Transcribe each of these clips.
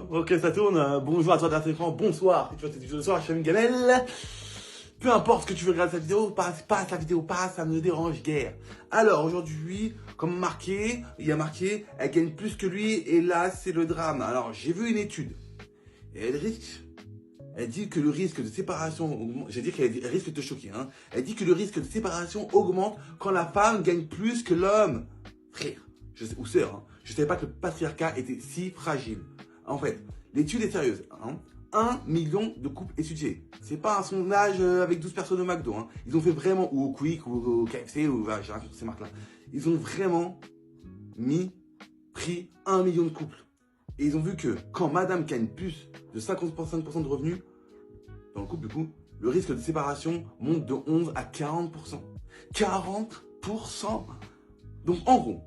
Ok, ça tourne. Bonjour à toi derrière l'écran, bonsoir. Si tu vois cette vidéo ce soir, je suis Amine Gamel. Peu importe ce que tu veux regarder cette vidéo, passe la vidéo, passe, ça ne me dérange guère. Alors aujourd'hui, comme marqué, il y a marqué, elle gagne plus que lui et là c'est le drame. Alors j'ai vu une étude et elle dit que le risque de séparation augmente. J'ai dit qu'elle risque de te choquer. Hein. Elle dit que le risque de séparation augmente quand la femme gagne plus que l'homme. Frère, ou sœur, hein, je ne savais pas que le patriarcat était si fragile. En fait, l'étude est sérieuse. Hein. 1 million de couples étudiés. C'est pas un sondage avec 12 personnes au McDo. Hein. Ils ont fait vraiment, ou au Quick, ou au KFC, ou j'ai rien contre ces marques-là. Ils ont vraiment pris 1 million de couples. Et ils ont vu que quand madame gagne plus de 55% de revenus, dans le couple, du coup, le risque de séparation monte de 11 à 40%. 40%. Donc, en gros,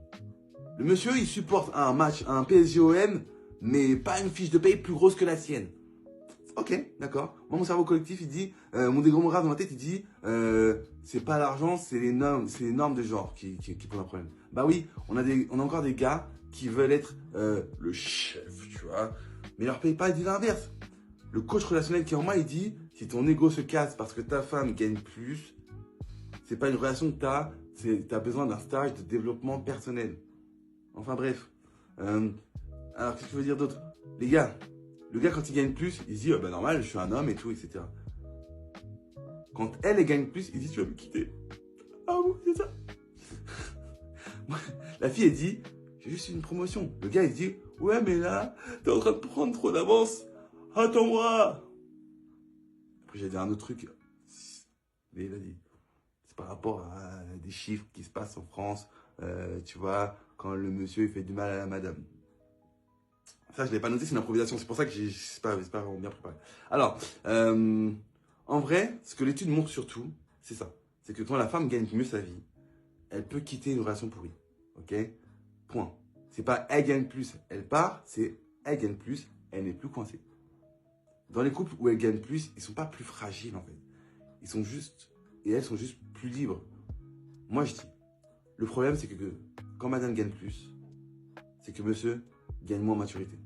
le monsieur, il supporte un match, un PSG-OM, mais pas une fiche de paye plus grosse que la sienne. Ok, d'accord. Moi, mon cerveau collectif, il dit, mon dégommage dans ma tête, il dit, c'est pas l'argent, c'est les normes de genre qui posent un problème. Bah oui, on a encore des gars qui veulent être le chef, tu vois, mais ils leur payent pas, ils disent l'inverse. Le coach relationnel qui est en moi, il dit, si ton ego se casse parce que ta femme gagne plus, c'est pas une relation que t'as besoin d'un stage de développement personnel. Enfin bref. Alors, qu'est-ce que je veux dire d'autre? Les gars, le gars, quand il gagne plus, il se dit, bah normal, je suis un homme et tout, etc. Quand elle gagne plus, il dit, tu vas me quitter. Ah bon, c'est ça. La fille, elle dit, j'ai juste une promotion. Le gars, il dit, ouais, mais là, t'es en train de prendre trop d'avance. Attends-moi. Après, j'ai dit un autre truc. Mais vas-y. C'est par rapport à des chiffres qui se passent en France. Tu vois, quand le monsieur il fait du mal à la madame. Ça, je ne l'ai pas noté, c'est une improvisation. C'est pour ça que c'est pas vraiment bien préparé. Alors, en vrai, ce que l'étude montre surtout, c'est ça. C'est que quand la femme gagne mieux sa vie, elle peut quitter une relation pourrie. Ok? Point. C'est pas elle gagne plus, elle part, c'est elle gagne plus, elle n'est plus coincée. Dans les couples où elle gagne plus, ils sont pas plus fragiles en fait. Ils sont juste, et elles sont juste plus libres. Moi je dis, le problème c'est que quand madame gagne plus, c'est que monsieur gagne moins en maturité.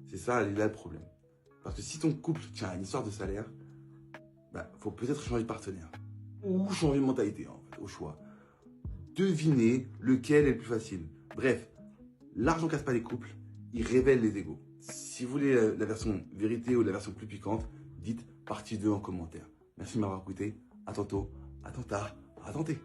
C'est ça, là le problème. Parce que si ton couple tient à une histoire de salaire, bah, faut peut-être changer de partenaire. Ou changer de mentalité, en fait, au choix. Devinez lequel est le plus facile. Bref, l'argent casse pas les couples, il révèle les égos. Si vous voulez la version vérité ou la version plus piquante, dites partie 2 en commentaire. Merci de m'avoir écouté. À tantôt, à tantôt, à tenter.